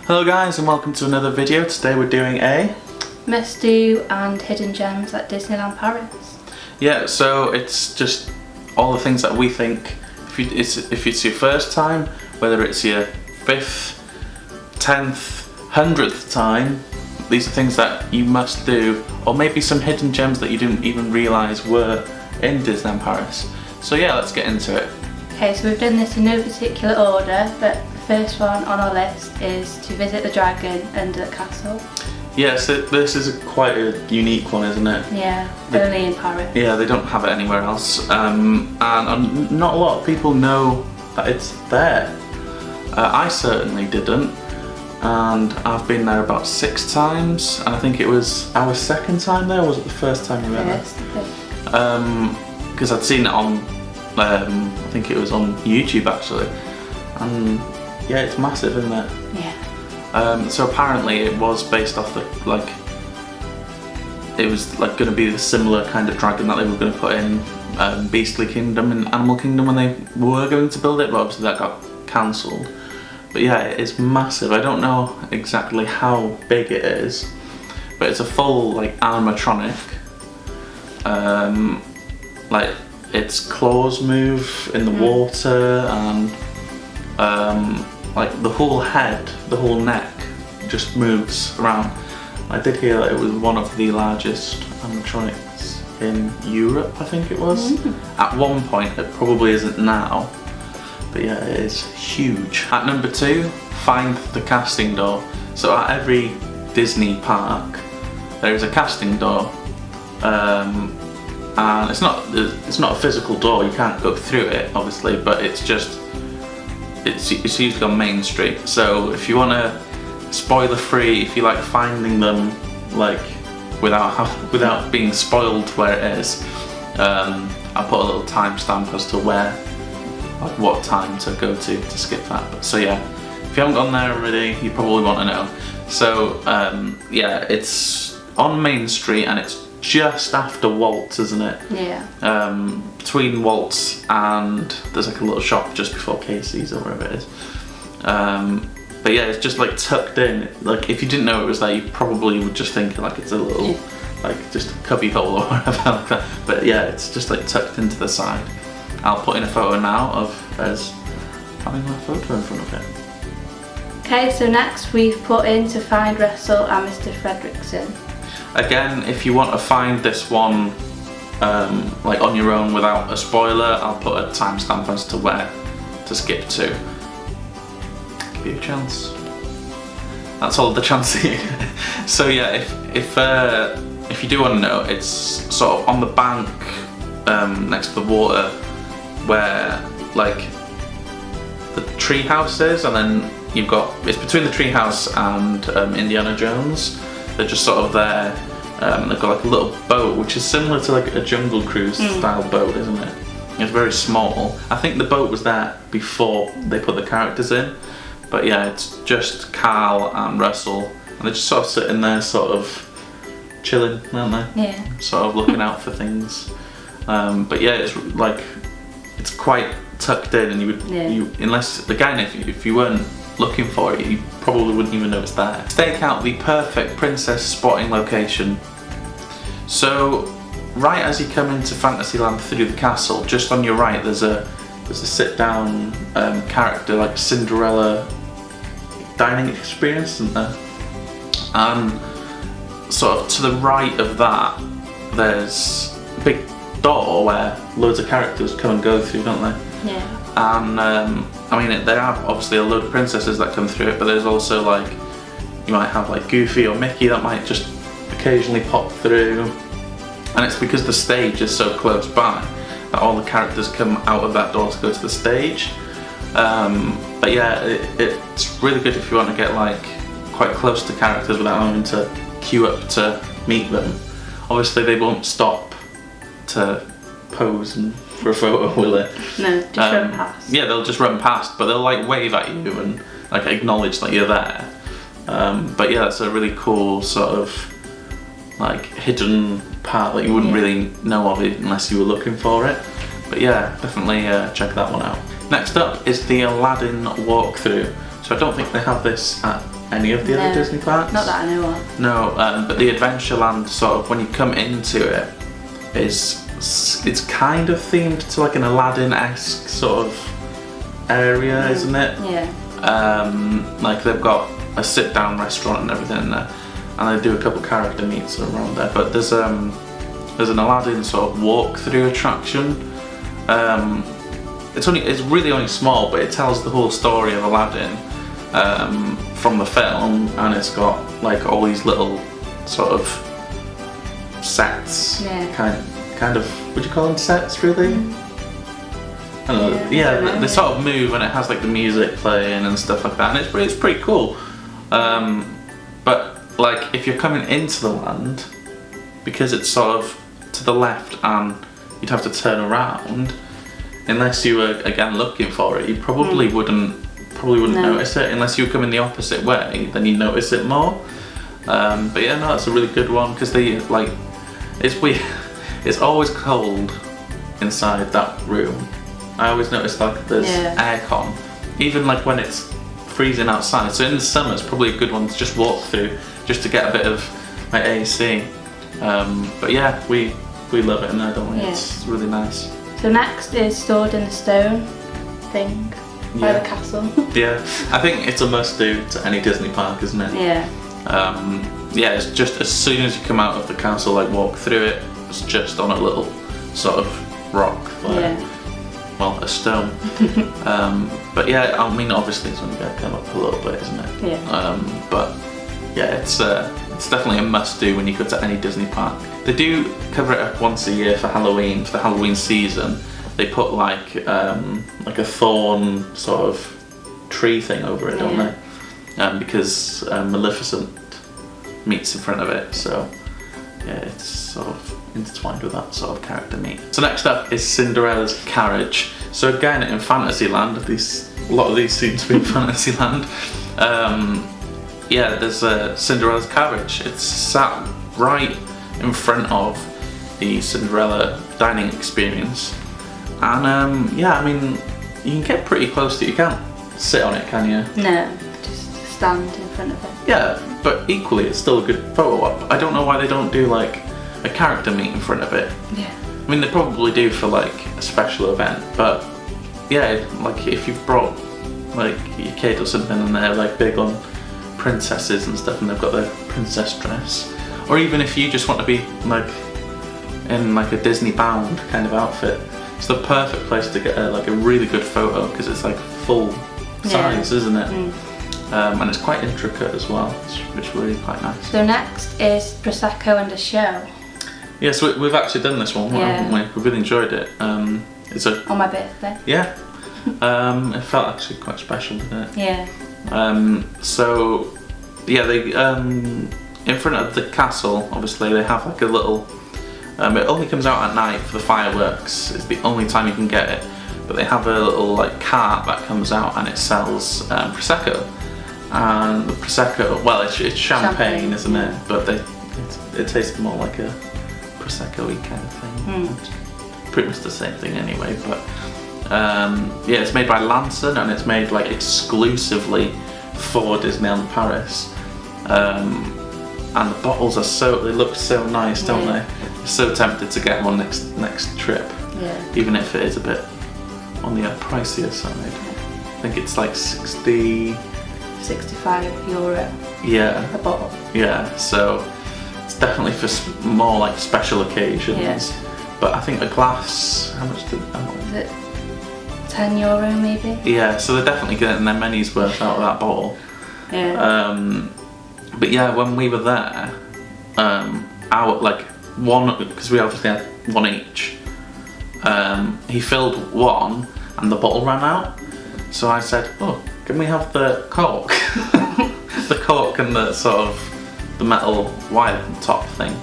Hello guys and welcome to another video. Today we're doing a Must Do and Hidden Gems at Disneyland Paris. Yeah, so it's just all the things that we think if it's your first time, whether it's your 5th, 10th, 100th time, these are things that you must do, or maybe some hidden gems that you didn't even realise were in Disneyland Paris. So yeah, let's get into it. Okay, so we've done this in no particular order, but the first one on our list is to visit the dragon under the castle. Yeah, so this is quite a unique one, isn't it? Yeah, only in Paris. Yeah, they don't have it anywhere else, and not a lot of people know that it's there. I certainly didn't, and I've been there about 6 times, and I think it was our second time there, or was it the first time we went there? Yes, because I'd seen it on, I think it was on YouTube actually, and yeah, it's massive, isn't it? Yeah. So apparently it was based off the, it was like going to be the similar kind of dragon that they were going to put in Beastly Kingdom and Animal Kingdom when they were going to build it, but obviously that got cancelled. But yeah, it is massive. I don't know exactly how big it is, but it's a full animatronic. Its claws move in the water, and the whole head, the whole neck just moves around. I did hear that it was one of the largest animatronics in Europe, I think it was. At one point, it probably isn't now, but yeah, it is huge. At number 2, find the casting door. So at every Disney park, there is a casting door. And it's not a physical door, you can't go through it obviously, but it's usually on Main Street. So if you want to spoiler free, if you like finding them without being spoiled where it is, I'll put a little timestamp as to what time to go to skip that. But so yeah, if you haven't gone there already, you probably want to know. So yeah, it's on Main Street and it's just after Waltz, isn't it? Yeah. Between Waltz and there's a little shop just before Casey's or wherever it is. But yeah, it's just tucked in. If you didn't know it was there, you probably would just think it's a little just a cubby hole or whatever like that. But yeah, it's just tucked into the side. I'll put in a photo now of us having a photo in front of it. Okay, so next we've put in to find Russell and Mr. Fredricksen. Again, if you want to find this one on your own without a spoiler, I'll put a timestamp as to where to skip to. Give you a chance. That's all the Chauncey. So yeah, if you do want to know, it's sort of on the bank next to the water where the tree house is, and then it's between the tree house and Indiana Jones. They're just sort of there. They've got a little boat which is similar to a Jungle Cruise style boat, isn't it? It's very small. I think the boat was there before they put the characters in, but yeah, it's just Carl and Russell, and they're just sort of sitting there, sort of chilling, aren't they? Yeah. Sort of looking out for things. But yeah, it's quite tucked in, and unless again if you weren't looking for it, you probably wouldn't even know it's there. Stake out the perfect princess spotting location. So right as you come into Fantasyland through the castle, just on your right there's a sit down character Cinderella dining experience, isn't there? And sort of to the right of that there's a big door where loads of characters come and go through, don't they? Yeah. And there are obviously a load of princesses that come through it, but there's also you might have Goofy or Mickey that might just occasionally pop through, and it's because the stage is so close by that all the characters come out of that door to go to the stage. But yeah, it's really good if you want to get quite close to characters without having to queue up to meet them. Obviously they won't stop to pose and for a photo, will it? No, just run past. Yeah, they'll just run past, but they'll wave at you and acknowledge that you're there. But yeah, it's a really cool sort of hidden part that you wouldn't really know of it unless you were looking for it. But yeah, definitely check that one out. Next up is the Aladdin walkthrough. So I don't think they have this at any of the other Disney parks. Not that I know of. No, but the Adventureland sort of, when you come into it, it's kind of themed to like an Aladdin-esque sort of area, isn't it? Yeah. Like they've got a sit-down restaurant and everything in there, and they do a couple character meets around there. But there's an Aladdin sort of walk-through attraction. It's really only small, but it tells the whole story of Aladdin from the film, and it's got like all these little sort of sets. Yeah. Kind of. Would you call them sets, really? I don't know. Yeah, they sort of move, and it has like the music playing and stuff like that, and it's pretty cool. But like if you're coming into the land, because it's sort of to the left and you'd have to turn around, unless you were again looking for it, you probably wouldn't notice it. Unless you were coming the opposite way, then you notice it more. But yeah, no, it's a really good one because they like it's weird. It's always cold inside that room. I always notice like there's aircon, even like when it's freezing outside. So in the summer, it's probably a good one to just walk through, just to get a bit of like AC. But yeah, we love it in there, don't we? Yeah. It's really nice. So next is Sword in the Stone thing by the castle. Yeah, I think it's a must-do to any Disney park, isn't it? Yeah. Yeah, it's just as soon as you come out of the castle, like walk through it, it's just on a little sort of rock. Well, a stone. But yeah, I mean, obviously it's only going to come up a little bit, isn't it? Yeah. But yeah, it's definitely a must-do when you go to any Disney park. They do cover it up once a year for Halloween, for the Halloween season. They put like a thorn sort of tree thing over it, don't they? Because Maleficent meets in front of it, so yeah, it's sort of intertwined with that sort of character meet. So next up is Cinderella's Carriage. So again, in Fantasyland, a lot of these seem to be in Fantasyland. Yeah, there's a Cinderella's Carriage. It's sat right in front of the Cinderella dining experience, and yeah, I mean, you can get pretty close to it. You can't sit on it, can you? No, just stand in front of it. Yeah, but equally, it's still a good photo op. I don't know why they don't do like a character meet in front of it. Yeah. I mean, they probably do for like a special event, but yeah, like if you've brought like your kid or something and they're like big on princesses and stuff and they've got their princess dress, or even if you just want to be like in like a Disney bound kind of outfit, it's the perfect place to get like a really good photo because it's like full size, isn't it? And it's quite intricate as well. It's really quite nice. So next is Prosecco and a show. Yeah, so we've actually done this one, haven't we? We've really enjoyed it. It's on my birthday. Yeah. It felt actually quite special, didn't it? Yeah. So yeah, they in front of the castle, obviously they have like a little. It only comes out at night for the fireworks. It's the only time you can get it. But they have a little like cart that comes out and it sells Prosecco. And the Prosecco, well, it's champagne, isn't it? But it tastes more like a Prosecco-y kind of thing. It's pretty much the same thing anyway. But yeah, it's made by Lanson and it's made like exclusively for Disneyland Paris. And the bottles they look so nice, don't they? I'm so tempted to get one next trip. Yeah. Even if it is a bit on the pricier side. I think it's like 65 euro. Yeah. A bottle. Yeah, so it's definitely for more like special occasions. Yeah. But I think a glass, how much is it? 10 euro maybe? Yeah, so they're definitely getting their money's worth out of that bottle. Yeah. But yeah, when we were there, because we obviously had one each, he filled one and the bottle ran out. So I said, oh, can we have the cork? The cork and the sort of the metal wire top thing,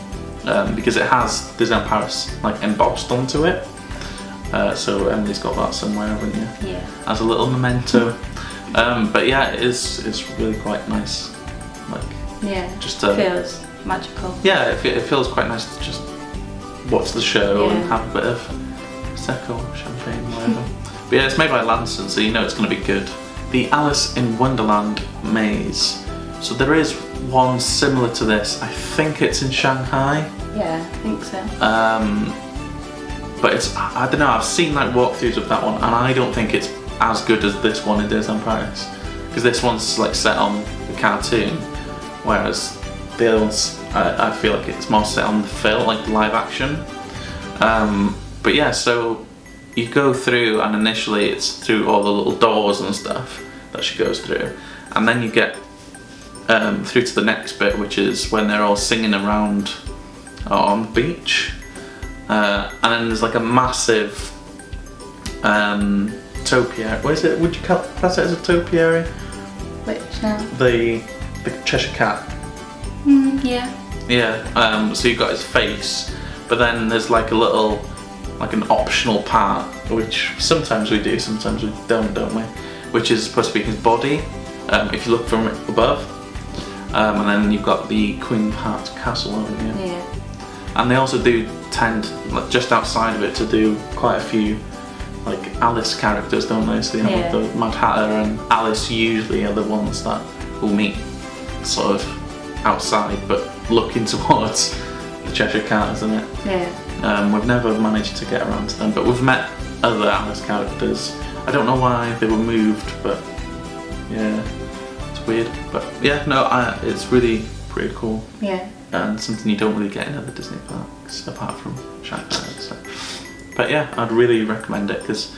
because it has Disneyland Paris like embossed onto it. So Emily's got that somewhere, haven't you? Yeah. As a little memento. But yeah, it's really quite nice. Like, yeah, just feels magical. Yeah, it feels quite nice to just watch the show and have a bit of Prosecco, champagne, whatever. But yeah, it's made by Lanson, so you know it's going to be good. The Alice in Wonderland maze So there is one similar to this. I think it's in Shanghai. Yeah, I think so. But it's, I don't know, I've seen like walkthroughs of that one, and I don't think it's as good as this one in Disneyland Paris. Because this one's like set on the cartoon, whereas the other one's, I feel like it's more set on the film, like live action. But yeah, so you go through, and initially it's through all the little doors and stuff that she goes through, and then you get through to the next bit, which is when they're all singing around on the beach, and then there's like a massive topiary. What is it? Would you class it as a topiary? Which now? The Cheshire Cat. Yeah. Yeah. So you've got his face, but then there's like a little, like an optional part, which sometimes we do, sometimes we don't we? Which is supposed to be his body, if you look from above. And then you've got the Queen of Hearts castle, haven't you? Yeah. And they also do tend, like, just outside of it, to do quite a few like Alice characters, don't they? So you have like, the Mad Hatter and Alice usually are the ones that will meet sort of outside, but looking towards the Cheshire Cat, isn't it? Yeah. We've never managed to get around to them, but we've met other Alice characters. I don't know why they were moved, but yeah, it's weird. But yeah, no, it's really pretty cool. Yeah. And something you don't really get in other Disney parks, apart from Shanghai. So. But yeah, I'd really recommend it, because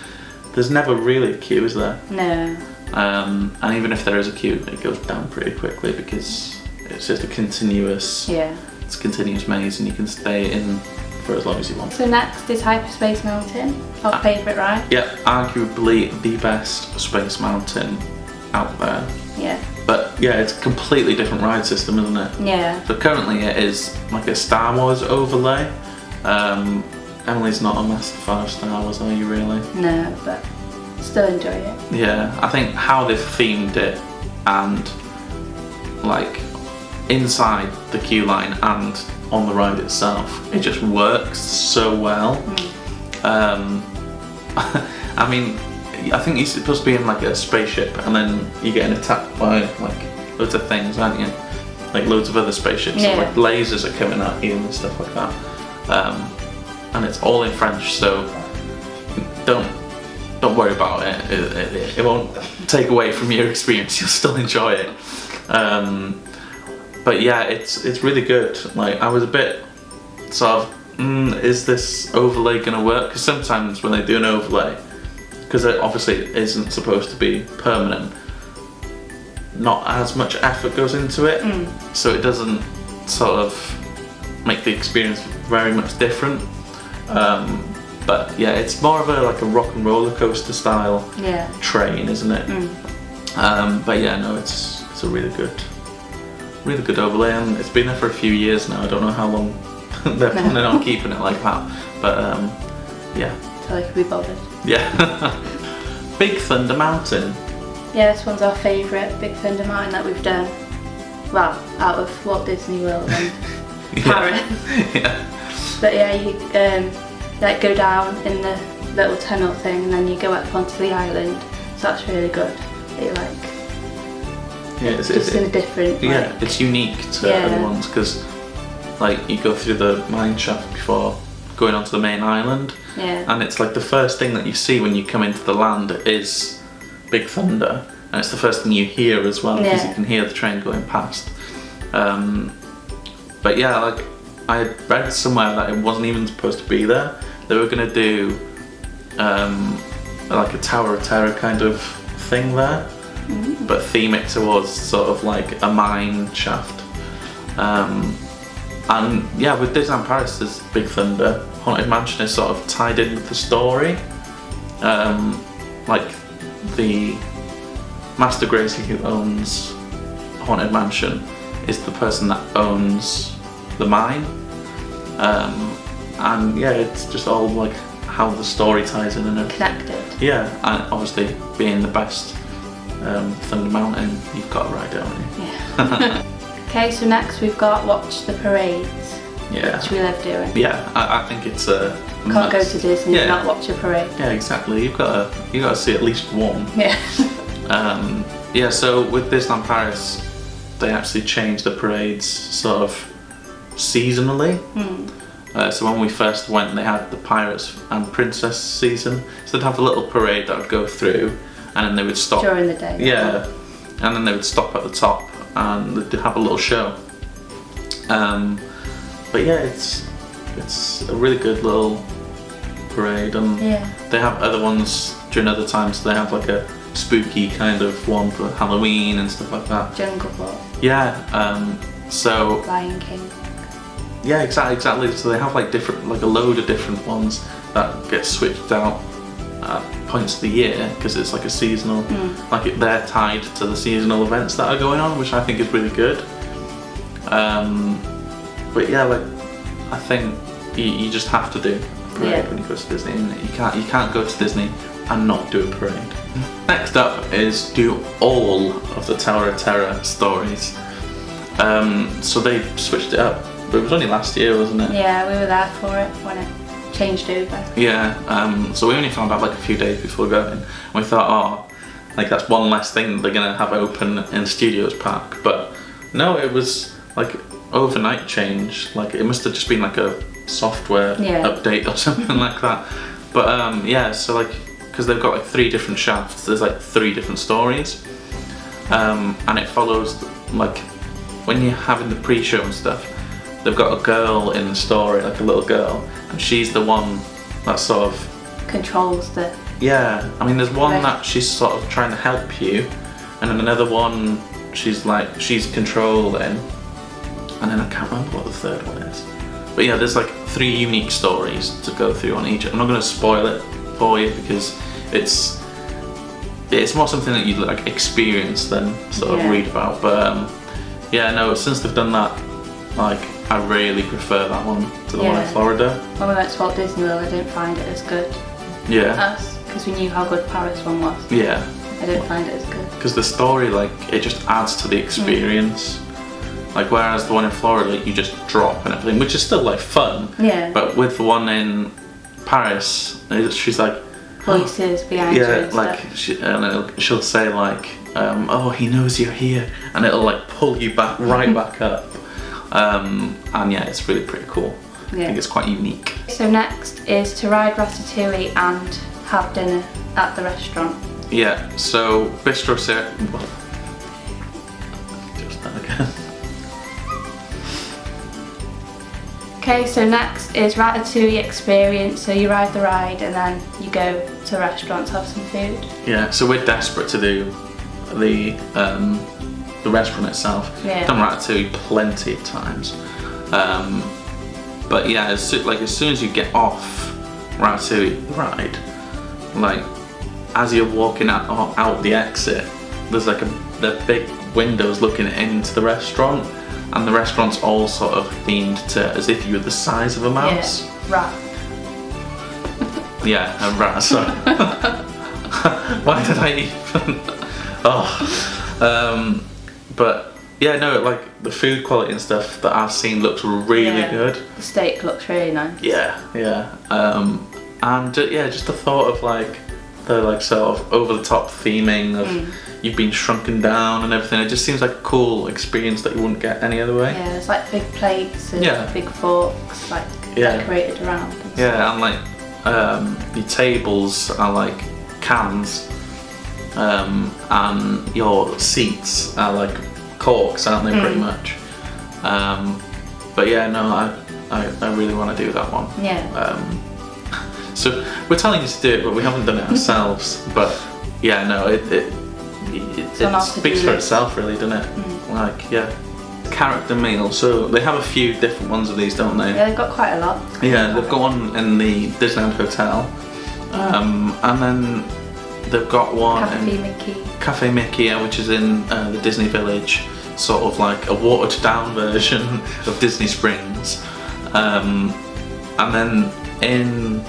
there's never really a queue, is there? No. And even if there is a queue, it goes down pretty quickly, because it's just a continuous, it's a continuous maze, and you can stay in for as long as you want. So next is Hyperspace Mountain, our favourite ride. Yeah, arguably the best Space Mountain out there. Yeah. But yeah, it's a completely different ride system, isn't it? Yeah. So currently it is like a Star Wars overlay. Emily's not a massive fan of Star Wars, are you really? No, but still enjoy it. Yeah, I think how they've themed it, and like inside the queue line and on the ride itself, it just works so well. I mean, I think you're supposed to be in like a spaceship, and then you're getting attacked by like loads of things, aren't you? Like loads of other spaceships, so like lasers are coming at you and stuff like that. And it's all in French, so don't worry about it. It won't take away from your experience. You'll still enjoy it. But yeah, it's really good. Like, I was a bit sort of, is this overlay gonna work? Because sometimes when they do an overlay, because it obviously isn't supposed to be permanent, not as much effort goes into it, so it doesn't sort of make the experience very much different. But yeah, it's more of like a rock and roller coaster style train, isn't it? But yeah, no, it's a really good overlay, and it's been there for a few years now. I don't know how long they're planning on keeping it like that, but yeah. Till I can be bothered. Yeah. Big Thunder Mountain. Yeah, this one's our favourite Big Thunder Mountain that we've done. Well, out of Walt Disney World and Paris. Yeah. But yeah, you like go down in the little tunnel thing, and then you go up onto the island. So that's really good. You like. Yeah, it's in a different. Yeah, it's unique to other ones, because like you go through the mine shaft before going onto the main island. Yeah. And it's like the first thing that you see when you come into the land is Big Thunder, and it's the first thing you hear as well, because you can hear the train going past. But yeah, like I had read somewhere that it wasn't even supposed to be there. They were gonna do like a Tower of Terror kind of thing there, but theme it towards sort of like a mine shaft. And yeah, with Disneyland Paris, there's Big Thunder. Haunted Mansion is sort of tied in with the story. Like the Master Gracie who owns Haunted Mansion is the person that owns the mine. And yeah, it's just all like how the story ties in and everything. Connected. Yeah, and obviously being the best Thunder Mountain, you've got to ride it, haven't you? Yeah. Okay, so next we've got Watch the Parades. Yeah. Which we love doing. Yeah, I think it's a can't go to Disney and not watch a parade. Yeah, exactly. You've got to see at least one. Yeah. Yeah. So with Disneyland Paris, they actually change the parades sort of seasonally. So when we first went, they had the Pirates and Princess season. So they'd have a little parade that would go through, and then they would stop during the day. Yeah, and then they would stop at the top, and they'd have a little show. But yeah, it's a really good little parade, and they have other ones during other times. They have like a spooky kind of one for Halloween and stuff like that. Jungle Book. Yeah. So. Lion King. Yeah, exactly. So they have like a load of different ones that get switched out at points of the year because it's like a seasonal, like they're tied to the seasonal events that are going on, which I think is really good. But yeah, like I think you just have to do a parade when you go to Disney. You can't go to Disney and not do a parade. Next up is do all of the Tower of Terror stories. So they switched it up. But it was only last year, wasn't it? Yeah, we were there for it when it changed over. Yeah, so we only found out like a few days before going. And we thought, oh, like that's one less thing they're gonna have open in Studios Park. But no, it was like overnight change. Like it must have just been like a software update or something like that. But yeah, so like, because they've got like 3 different shafts, there's like 3 different stories. And it follows, like, when you're having the pre-show and stuff, they've got a girl in the story, like a little girl, and she's the one that sort of controls the... Yeah, I mean there's one that she's sort of trying to help you, and then another one she's controlling, and then I can't remember what the third one is. But yeah, there's like 3 unique stories to go through on each. I'm not going to spoil it for you because it's more something that you like experience than sort of read about. But yeah, no, since they've done that, like I really prefer that one to the one in Florida. When we went to Walt Disney World, I didn't find it as good. Because we knew how good Paris one was. Yeah. I didn't find it as good. Because the story, like, it just adds to the experience. Like, whereas the one in Florida, like, you just drop and everything, which is still like fun. Yeah. But with the one in Paris, she's like voices behind you. Yeah, like she'll say like, "Oh, he knows you're here," and it'll like pull you back right back up. And yeah, it's really pretty cool. I think it's quite unique. So next is to ride Ratatouille and have dinner at the restaurant. Yeah, so Bistro Sir. Just that again. Okay, so next is Ratatouille Experience. So you ride the ride and then you go to the restaurant to have some food. Yeah, so we're desperate to do the restaurant itself. Yeah. Done Ratatouille plenty of times. But yeah, as soon as you get off Ratatouille ride, like as you're walking out the exit, there's like the big windows looking into the restaurant, and the restaurant's all sort of themed to as if you were the size of a mouse. Yeah, rat. Yeah, a rat. Sorry. Why did I even? But yeah, no, like the food quality and stuff that I've seen looks really good. The steak looks really nice. Yeah. And yeah, just the thought of like the like sort of over the top theming of you've been shrunken down and everything. It just seems like a cool experience that you wouldn't get any other way. Yeah, there's like big plates and big forks like decorated around. And like your tables are like cans. And your seats are like corks, aren't they, pretty much? But yeah, no, I really want to do that one. Yeah. So we're telling you to do it, but we haven't done it ourselves. But yeah, no, it speaks for itself, really, doesn't it? Like, yeah. Character meal. So they have a few different ones of these, don't they? Yeah, they've got quite a lot. Yeah, they've got one in the Disneyland Hotel, and then they've got one Cafe Mickey, which is in the Disney Village, sort of like a watered down version of Disney Springs. And then in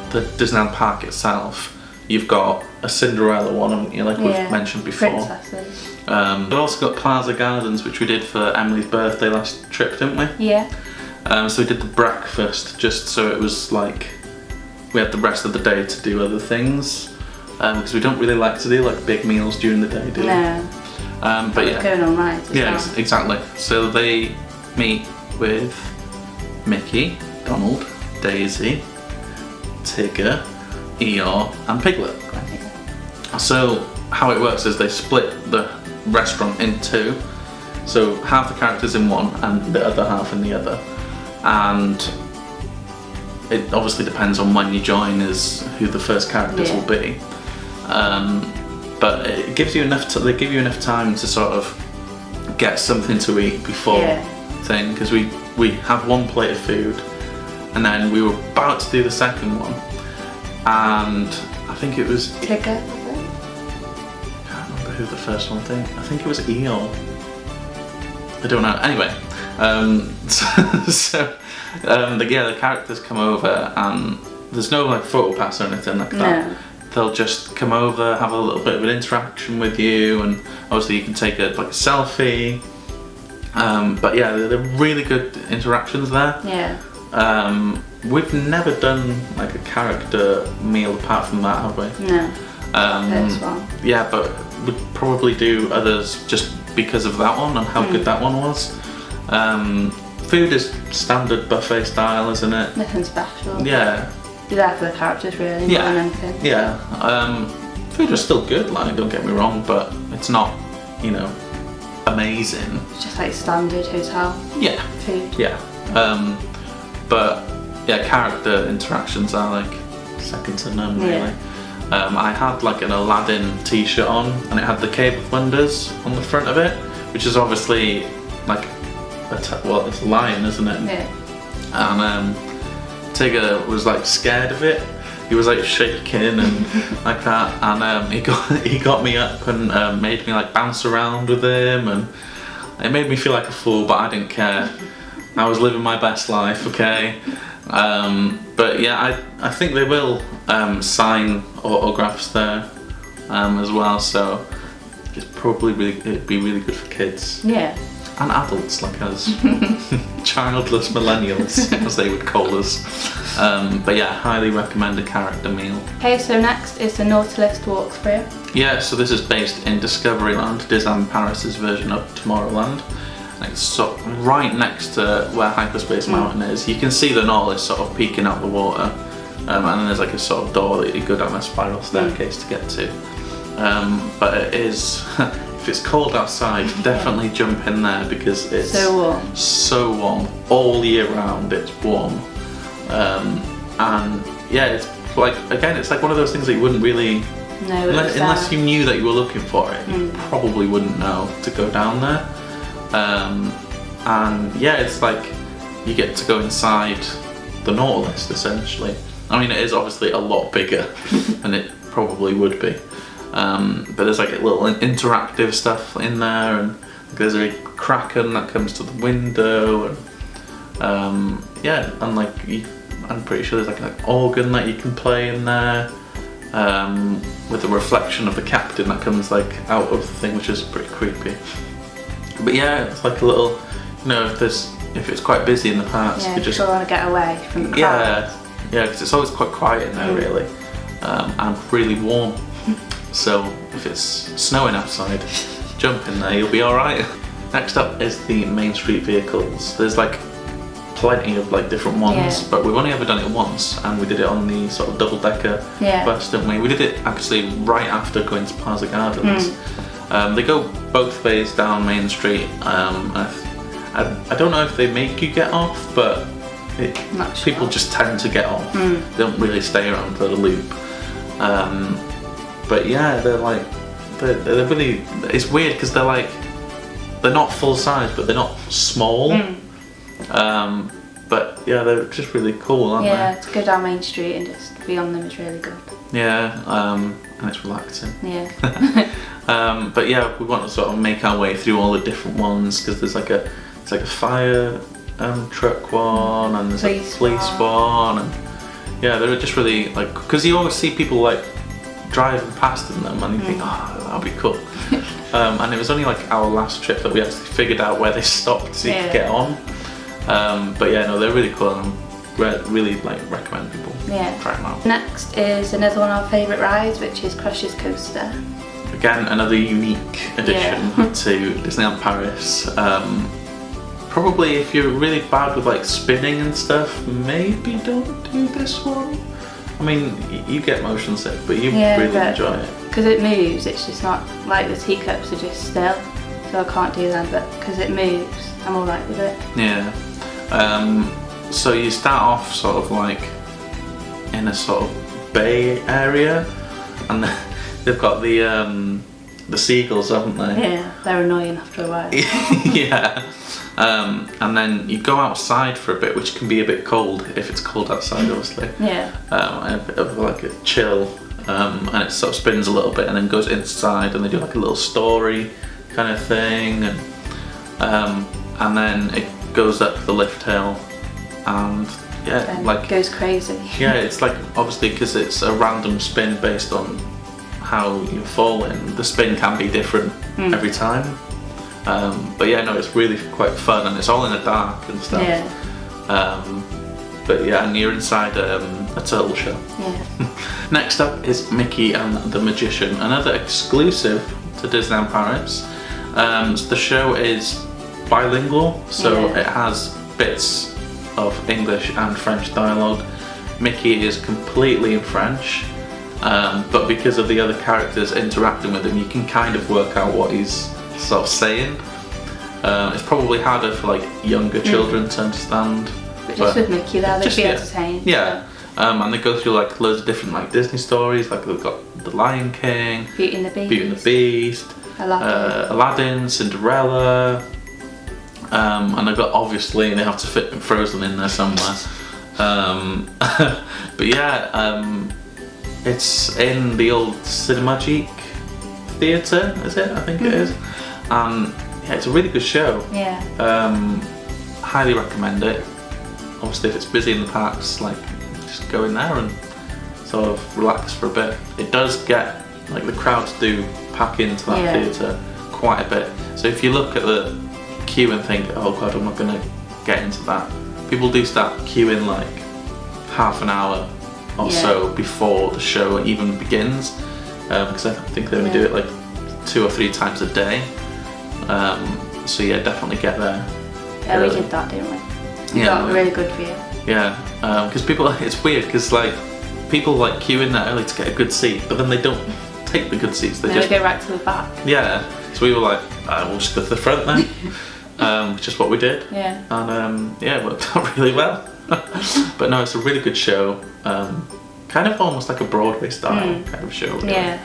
the Disneyland Park itself, you've got a Cinderella one, haven't you, like we've mentioned before. Princesses. We've also got Plaza Gardens, which we did for Emily's birthday last trip, didn't we? Yeah. So we did the breakfast, just so it was like we had the rest of the day to do other things. Because we don't really like to do like big meals during the day, do we? No. But yeah, going on rides as well. Exactly. So they meet with Mickey, Donald, Daisy, Tigger, Eeyore and Piglet. So how it works is they split the restaurant in two. So half the characters in one and the other half in the other. And it obviously depends on when you join as who the first characters will be. But it gives you enough. They give you enough time to sort of get something to eat before thing, because we had one plate of food, and then we were about to do the second one, and I think it was Tigger. I can't remember who the first one thing. I think it was Eeyore. I don't know. Anyway, the characters come over, and there's no like photo pass or anything like that. No. They'll just come over, have a little bit of an interaction with you, and obviously you can take a selfie. But yeah, they're really good interactions there. Yeah. We've never done like a character meal apart from that, have we? No. First one. Yeah, but we'd probably do others just because of that one and how good that one was. Food is standard buffet style, isn't it? Nothing special. Yeah. You're there for the characters really, more than anything. Yeah. Food was still good, like, don't get me wrong, but it's not, amazing. It's just like standard hotel food. Yeah. But yeah, character interactions are like second to none, really. I had like an Aladdin t-shirt on, and it had the Cave of Wonders on the front of it, which is obviously like it's a lion, isn't it? Yeah. And Tigger was like scared of it. He was like shaking and like that, and he got me up and made me like bounce around with him, and it made me feel like a fool, but I didn't care. I was living my best life, okay? But yeah, I think they will sign autographs there as well, so it'd be really good for kids. Yeah. And adults like us. Childless millennials, as they would call us. But yeah, highly recommend a character meal. Okay, so next is the Nautilus walkthrough. Yeah, so this is based in Discoveryland, Disneyland Paris's version of Tomorrowland. And it's sort of right next to where Hyperspace Mountain is. You can see the Nautilus sort of peeking out the water. And then there's like a sort of door that you go down a spiral staircase to get to. But it is... If it's cold outside, definitely jump in there, because it's so warm all year round. It's warm, and yeah, it's like, again, it's like one of those things that you wouldn't really know unless you knew that you were looking for it. You probably wouldn't know to go down there. And yeah, it's like you get to go inside the Nautilus essentially. I mean, it is obviously a lot bigger than it probably would be. But there's like a little interactive stuff in there, and there's a kraken that comes to the window, and yeah, and like I'm pretty sure there's like an organ that you can play in there, with the reflection of the captain that comes like out of the thing, which is pretty creepy. But yeah, it's like a little, if it's quite busy in the parks, you just want to get away from the crowd. Yeah, because it's always quite quiet in there really, and really warm. So if it's snowing outside, jump in there, you'll be alright. Next up is the Main Street vehicles. There's like plenty of like different ones, but we've only ever done it once, and we did it on the sort of double-decker bus, didn't we? We did it actually right after going to Plaza Gardens. They go both ways down Main Street. I don't know if they make you get off, but people just tend to get off. They don't really stay around for the loop. But yeah, they're really, it's weird because they're not full size, but they're not small. But yeah, they're just really cool, aren't they? Yeah, to go down Main Street and just be on them is really good. Yeah, and it's relaxing. Yeah. But yeah, we want to sort of make our way through all the different ones, because there's like a fire truck one, and there's a police one, and yeah, they're just really like, because you always see people like driving past in them, and you think, oh, that'll be cool. And it was only like our last trip that we actually figured out where they stopped so you could get on. But yeah, no, they're really cool, and really like recommend people try them out. Next is another one of our favourite rides, which is Crush's Coaster. Again, another unique addition to Disneyland Paris. Probably if you're really bad with like spinning and stuff, maybe don't do this one. I mean, you get motion sick, but you really enjoy it. Because it moves, it's just not like the teacups are just still, so I can't do them, but because it moves, I'm alright with it. Yeah. So you start off sort of like in a sort of bay area, and they've got the seagulls, haven't they? Yeah, they're annoying after a while. Yeah. And then you go outside for a bit, which can be a bit cold if it's cold outside, obviously. Yeah. A bit of like a chill, and it sort of spins a little bit and then goes inside, and they do like a little story kind of thing, and then it goes up the lift hill, and it goes crazy. Yeah, it's like, obviously because it's a random spin based on how you're falling, the spin can be different every time. But yeah, no, it's really quite fun, and it's all in the dark and stuff. Yeah. But yeah, and you're inside a turtle show. Yeah. Next up is Mickey and the Magician, another exclusive to Disneyland Paris. The show is bilingual, so it has bits of English and French dialogue. Mickey is completely in French, but because of the other characters interacting with him, you can kind of work out what he's sort of saying. It's probably harder for like younger children to understand. But just with Mickey there, they'd be entertained. Yeah. And they go through like loads of different like Disney stories, like they've got The Lion King, Beauty and the Beast, Aladdin, Cinderella, and they've got, obviously they have to fit Frozen in there somewhere. But yeah, it's in the old Cinemagique Theatre, is it? I think it is. And yeah, it's a really good show. Yeah. Highly recommend it. Obviously, if it's busy in the parks, like just go in there and sort of relax for a bit. It does get, like, the crowds do pack into that theatre quite a bit. So if you look at the queue and think, oh god, I'm not going to get into that, people do start queuing like half an hour or so before the show even begins, because I think they only do it like 2 or 3 times a day. So yeah, definitely get there. Yeah, we did that, didn't we? We got a really good view. Yeah, because people, it's weird because like people like queue in there early to get a good seat, but then they don't take the good seats. They just go right to the back. Yeah, so we were like, we'll just go to the front then, which is what we did. Yeah. And yeah, it worked out really well. But no, it's a really good show. Kind of almost like a Broadway style kind of show. Really. Yeah.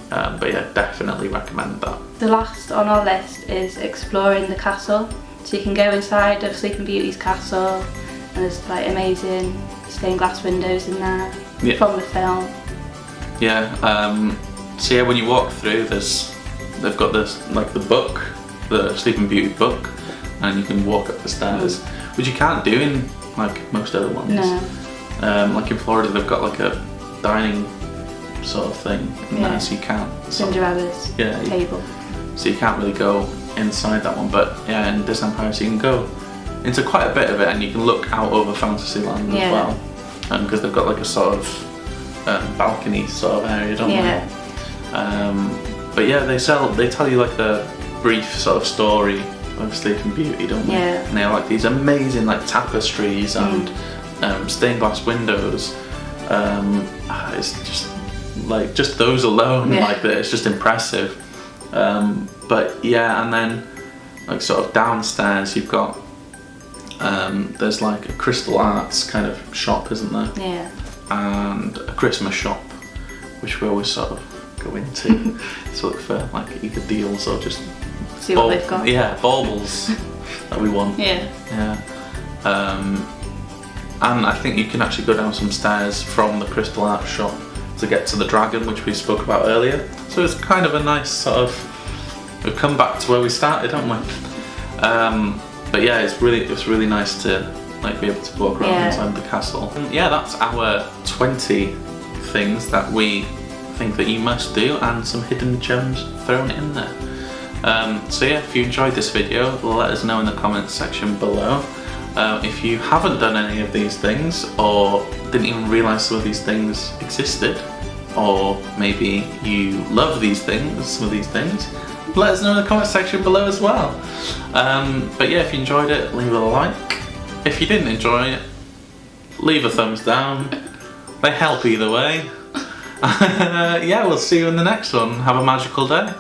But yeah, definitely recommend that. The last on our list is exploring the castle. So you can go inside of Sleeping Beauty's castle, and there's like amazing stained glass windows in there from the film. Yeah. So yeah, when you walk through, they've got this like the book, the Sleeping Beauty book, and you can walk up the stairs, which you can't do in like most other ones. No. Like in Florida, they've got like a dining sort of thing in there, so you can't. Cinderella's table. So you can't really go inside that one, but yeah, in Disneyland Paris you can go into quite a bit of it, and you can look out over Fantasyland as well, because they've got like a sort of balcony sort of area, don't they? But yeah, they tell you like the brief sort of story of Sleeping Beauty, don't they? Yeah. And they have like these amazing like tapestries and stained glass windows. It's just like those alone, like that, it's just impressive. But yeah, and then like sort of downstairs you've got there's like a crystal arts kind of shop, isn't there? Yeah. And a Christmas shop, which we always sort of go into to look for like either deals or just see what they've got. Yeah, baubles that we want. Yeah. And I think you can actually go down some stairs from the crystal art shop to get to the dragon, which we spoke about earlier. So it's kind of a nice sort of, we've come back to where we started, haven't we? But yeah, it's really nice to like be able to walk around inside the castle. And yeah, that's our 20 things that we think that you must do, and some hidden gems thrown in there. So yeah, if you enjoyed this video, let us know in the comments section below. If you haven't done any of these things, or didn't even realise some of these things existed, or maybe you love these things, some of these things, let us know in the comment section below as well. But yeah, if you enjoyed it, leave a like. If you didn't enjoy it, leave a thumbs down. They help either way. Yeah, we'll see you in the next one. Have a magical day.